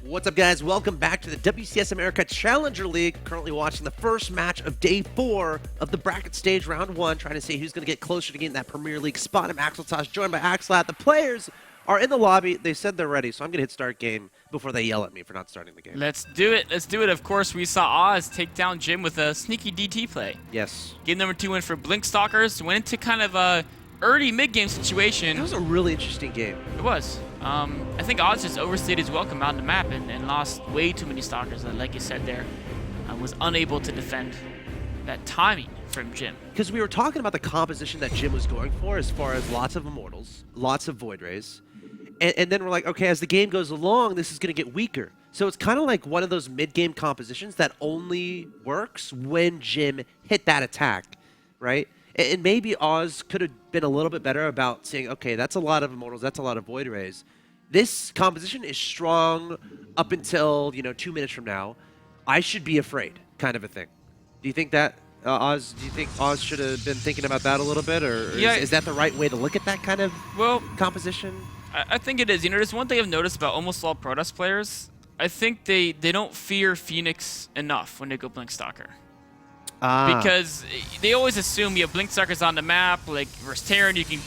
What's up, guys? Welcome back to the WCS America Challenger League. Currently watching the first match of day 4 of the bracket stage, round 1, trying to see who's going to get closer to getting that Premier League spot. I'm axeltoss, joined by axslav. The players are in the lobby. They said they're ready, so I'm going to hit start game before they yell at me for not starting the game. Let's do it. Let's do it. Of course, we saw Oz take down Jim with a sneaky DT play. Yes. Game number 2 win for Blink Stalkers. Went into kind of a early mid-game situation. It was a really interesting game. It was. I think Oz just overstayed his welcome out on the map and lost way too many Stalkers, like you said there. Was unable to defend that timing from Jim. Because we were talking about the composition that Jim was going for as far as lots of Immortals, lots of Void Rays. And then we're like, okay, as the game goes along, this is going to get weaker. So it's kind of like one of those mid-game compositions that only works when Jim hit that attack, right? And maybe Oz could have been a little bit better about saying, okay, that's a lot of Immortals, that's a lot of Void Rays. This composition is strong up until, 2 minutes from now. I should be afraid, kind of a thing. Do you think that, Oz, should have been thinking about that a little bit? Or is that the right way to look at that kind of composition? I think it is. There's one thing I've noticed about almost all Protoss players. I think they don't fear Phoenix enough when they go Blink Stalker. Because they always assume you have Blink Stalkers on the map, like versus Terran, you can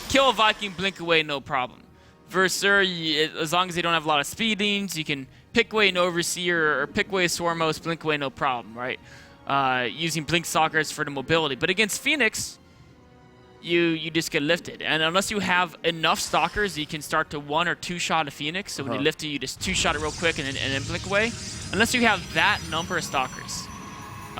kill a Viking, blink away, no problem. Versus as long as they don't have a lot of speedings, you can pick away an Overseer or pick away a Swarmos, blink away, no problem, right? Using Blink Stalkers for the mobility. But against Phoenix, you just get lifted. And unless you have enough Stalkers, you can start to 1 or 2 shot a Phoenix. So when you lift it, you just 2-shot it real quick and then blink away. Unless you have that number of Stalkers.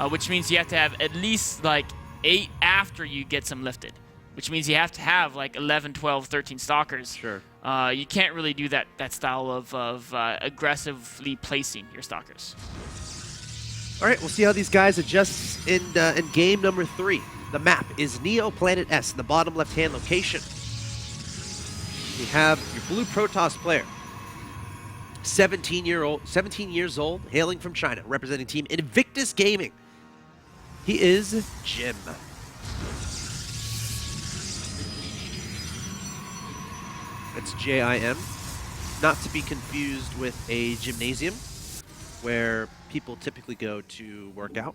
Which means you have to have at least like 8 after you get some lifted. Which means you have to have like 11, 12, 13 Stalkers. Sure. You can't really do that style of aggressively placing your Stalkers. All right, we'll see how these guys adjust in game number 3. The map is Neo Planet S in the bottom left-hand location. You have your blue Protoss player. 17 years old, hailing from China, representing Team Invictus Gaming. He is Jim. It's J-I-M. Not to be confused with a gymnasium, where people typically go to work out.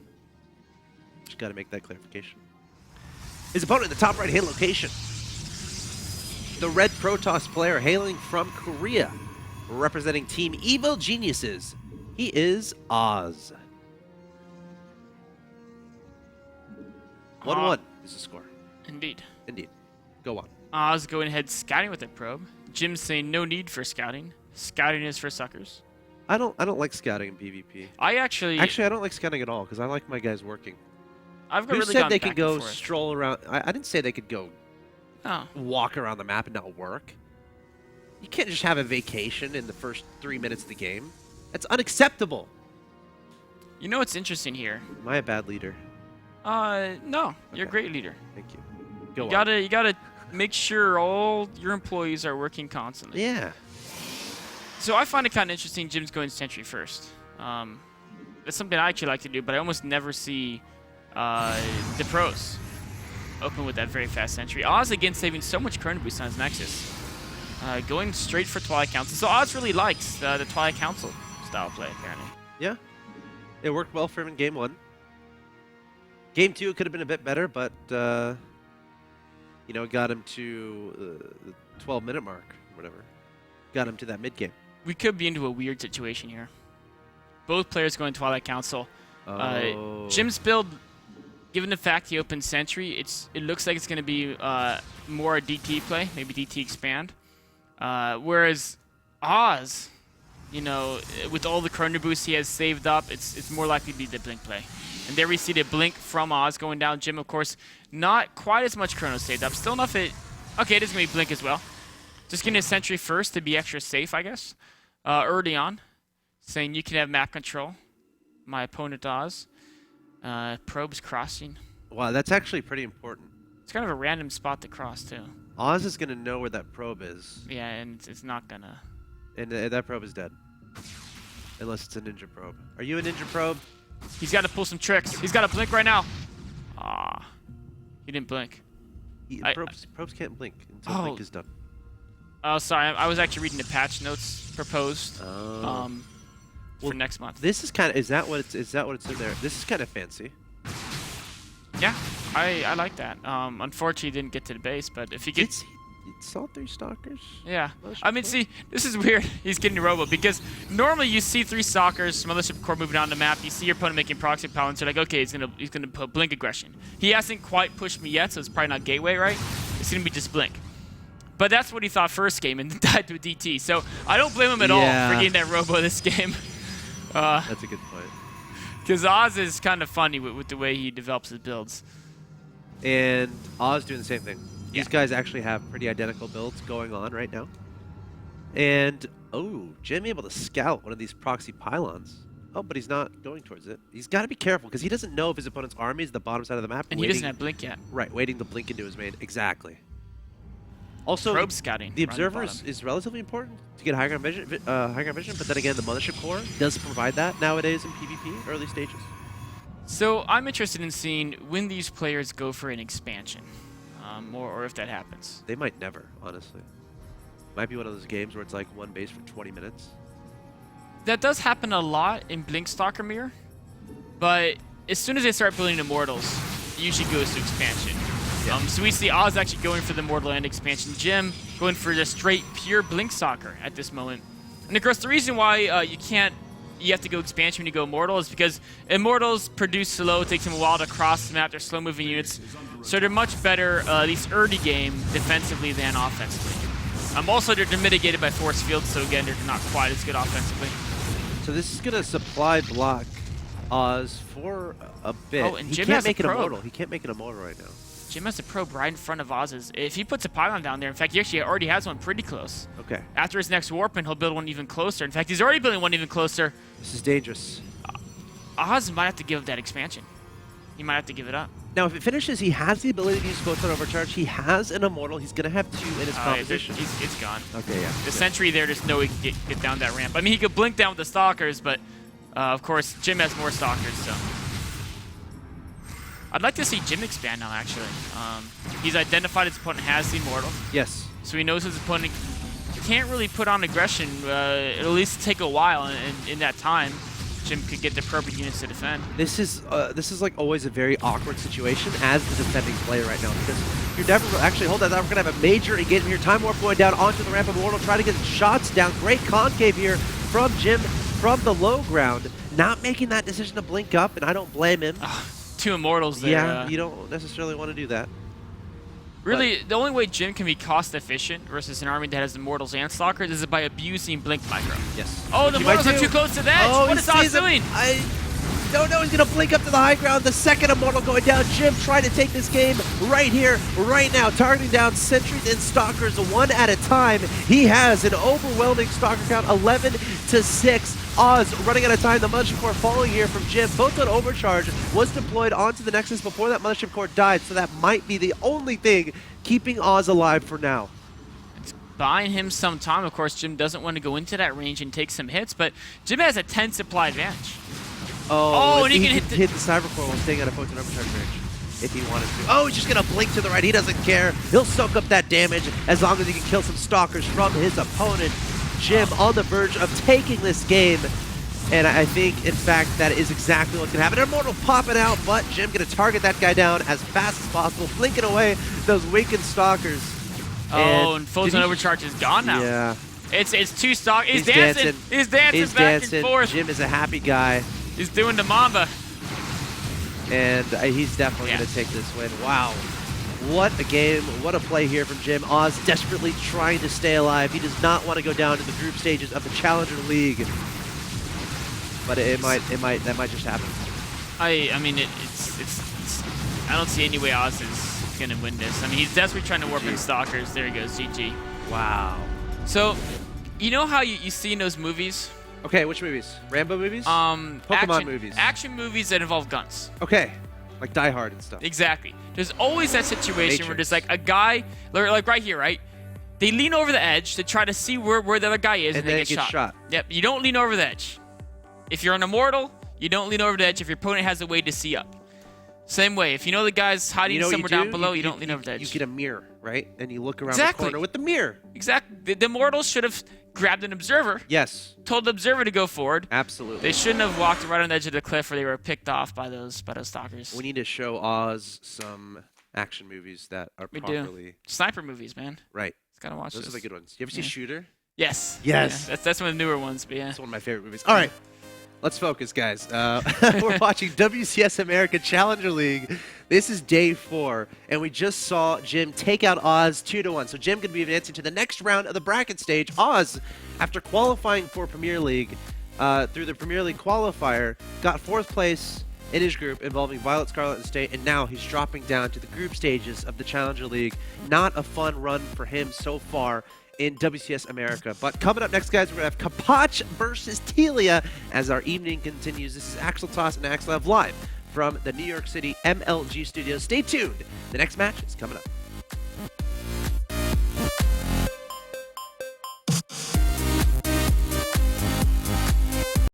Just got to make that clarification. His opponent in the top right-hand location. The red Protoss player hailing from Korea, representing Team Evil Geniuses. He is Oz. 1-1 is the score. Indeed. Indeed. Go on. Oz going ahead scouting with a probe. Jim's saying no need for scouting. Scouting is for suckers. I don't like scouting in PvP. Actually I don't like scouting at all because I like my guys working. I've got Who really said gone they back could go and forth. stroll around? I didn't say they could go walk around the map and not work. You can't just have a vacation in the first 3 minutes of the game. That's unacceptable. You know what's interesting here? Am I a bad leader? No. You're a Okay. great leader. Thank you. Go You on. gotta make sure all your employees are working constantly. Yeah. So I find it kind of interesting Jim's going Sentry first. That's something I actually like to do, but I almost never see the pros open with that very fast Sentry. Oz, again, saving so much current boost on his Nexus. Going straight for Twilight Council. So Oz really likes the Twilight Council style play, apparently. Yeah. It worked well for him in game 1. Game 2 could have been a bit better, but, it got him to the 12-minute mark, or whatever. Got him to that mid-game. We could be into a weird situation here. Both players going Twilight Council. Jim's build, given the fact he opened Sentry, it looks like it's going to be more a DT play, maybe DT expand. Whereas Oz, with all the chrono boosts he has saved up, it's more likely to be the blink play. And there we see the blink from Oz going down. Jim, of course, not quite as much chrono saved up. Still enough it is going to be blink as well. Just getting a Sentry first to be extra safe, I guess. Early on, saying you can have map control. My opponent Oz. Probes crossing. Wow, that's actually pretty important. It's kind of a random spot to cross, too. Oz is going to know where that probe is. Yeah, and it's not going to... And that probe is dead. Unless it's a ninja probe. Are you a ninja probe? He's got to pull some tricks. He's got to blink right now. He didn't blink. Probes can't blink until blink is done. Oh, sorry. I was actually reading the patch notes proposed. Oh. for next month. This is kind of is that what it's in there? This is kind of fancy. Yeah, I like that. Unfortunately, he didn't get to the base, but if he gets... It's all 3 stalkers. Yeah. I mean, see, this is weird. He's getting a robo because normally you see 3 stalkers, Mothership Core moving down the map. You see your opponent making proxy pylons. You're like, okay, he's gonna put blink aggression. He hasn't quite pushed me yet, so it's probably not gateway, right? It's gonna be just blink. But that's what he thought first game and died to a DT. So I don't blame him at all for getting that robo this game. That's a good point. Because Oz is kind of funny with the way he develops his builds. And Oz doing the same thing. Yeah. These guys actually have pretty identical builds going on right now. And, oh, Jim able to scout one of these proxy pylons. Oh, but he's not going towards it. He's got to be careful because he doesn't know if his opponent's army is the bottom side of the map. And he doesn't have blink yet. Right, waiting to blink into his main. Exactly. Also, Probe scouting. The observer is relatively important to get high ground vision, but then again, the Mothership Core does provide that nowadays in PvP, early stages. So I'm interested in seeing when these players go for an expansion, or if that happens. They might never, honestly. Might be one of those games where it's like one base for 20 minutes. That does happen a lot in Blink Stalker Mirror, but as soon as they start building Immortals, it usually goes to expansion. Yeah. So we see Oz actually going for the Immortal and expansion. Jim going for the straight pure Blink Stalker at this moment. And of course, the reason why you have to go expansion when you go Immortal is because Immortals produce slow. It takes them a while to cross the map. They're slow-moving units. So they're much better, at least early game, defensively than offensively. Also, they're mitigated by force fields, so again, they're not quite as good offensively. So this is going to supply block Oz for a bit. Oh, and he Jim can't has make a an probe. Immortal. He can't make an Immortal right now. Jim has a probe right in front of Oz's. If he puts a pylon down there, in fact, he actually already has one pretty close. Okay. After his next warp, and he'll build one even closer. In fact, he's already building one even closer. This is dangerous. Oz might have to give up that expansion. He might have to give it up. Now, if it finishes, he has the ability to use Photon Overcharge. He has an Immortal. He's going to have 2 in his composition. It's gone. Okay, yeah. The Sentry there, there's no way he can get down that ramp. I mean, he could blink down with the Stalkers, but of course, Jim has more Stalkers, so. I'd like to see Jim expand now, actually. He's identified his opponent has the Immortal. Yes. So he knows his opponent can't really put on aggression. It'll at least take a while, and in that time, Jim could get the appropriate units to defend. This is like always a very awkward situation as the defending player right now because you're never actually hold that. We're gonna have a major engagement here. Time warp going down onto the ramp of Immortal, trying to get shots down. Great concave here from Jim from the low ground, not making that decision to blink up, and I don't blame him. 2 Immortals there. Yeah, you don't necessarily want to do that. Really, the only way Jim can be cost efficient versus an army that has Immortals and Stalkers is by abusing Blink Micro. Yes. Oh, the Immortals are too close to the edge. Oh, what is Oz doing? I don't know. He's going to blink up to the high ground. The second Immortal going down. Jim trying to take this game right here, right now. Targeting down sentries and Stalkers one at a time. He has an overwhelming Stalker count, 11 to 6. Oz running out of time. The Mothership Core falling here from Jim. Photon Overcharge was deployed onto the Nexus before that Mothership Core died, so that might be the only thing keeping Oz alive for now. It's buying him some time. Of course, Jim doesn't want to go into that range and take some hits, but Jim has a 10 supply advantage. Oh, and he can hit the Cyber Core while staying out of Photon Overcharge range if he wanted to. Oh, he's just going to blink to the right. He doesn't care. He'll soak up that damage as long as he can kill some Stalkers from his opponent. Jim on the verge of taking this game. And I think, in fact, that is exactly what's going to happen. Immortal popping out, but Jim going to target that guy down as fast as possible, blinking away those weakened Stalkers. And Photon Overcharge is gone now. Yeah. It's 2 Stalkers. He's dancing. He's dancing back and forth. Jim is a happy guy. He's doing the Mamba. And he's definitely going to take this win. Wow. What a game. What a play here from Jim. Oz desperately trying to stay alive. He does not want to go down to the group stages of the Challenger League. But that might just happen. I mean, it's I don't see any way Oz is gonna win this. I mean, he's desperately trying to warp in Stalkers. There he goes, GG. Wow. So, you know how you see in those movies? Okay, which movies? Rambo movies? Pokemon movies. Action movies that involve guns. Okay, like Die Hard and stuff. Exactly. There's always that situation Matrix. where there's like a guy, like right here, right? They lean over the edge to try to see where the other guy is, and they get shot. Yep. You don't lean over the edge. If you're an Immortal, you don't lean over the edge if your opponent has a way to see up. Same way, if you know the guy's hiding somewhere down below, you don't lean over the edge. You get a mirror, right? And you look around the corner with the mirror. Exactly. The Immortals should have grabbed an observer. Yes. Told the observer to go forward. Absolutely. They shouldn't have walked right on the edge of the cliff where they were picked off by those stalkers. We need to show Oz some action movies that are properly... Sniper movies, man. Right. He's gotta watch Those are the good ones. You ever see Shooter? Yes. Yes. Yeah, that's one of the newer ones, but yeah. It's one of my favorite movies. All right. Let's focus, guys. We're watching WCS America Challenger League. This is day 4, and we just saw Jim take out Oz 2-1. So Jim going to be advancing to the next round of the bracket stage. Oz, after qualifying for Premier League through the Premier League qualifier, got 4th place in his group involving Violet, Scarlet, and State, and now he's dropping down to the group stages of the Challenger League. Not a fun run for him so far in WCS America. But coming up next, guys, we're going to have Kapach versus Telia as our evening continues. This is axeltoss and axslav live from the New York City MLG studios. Stay tuned. The next match is coming up.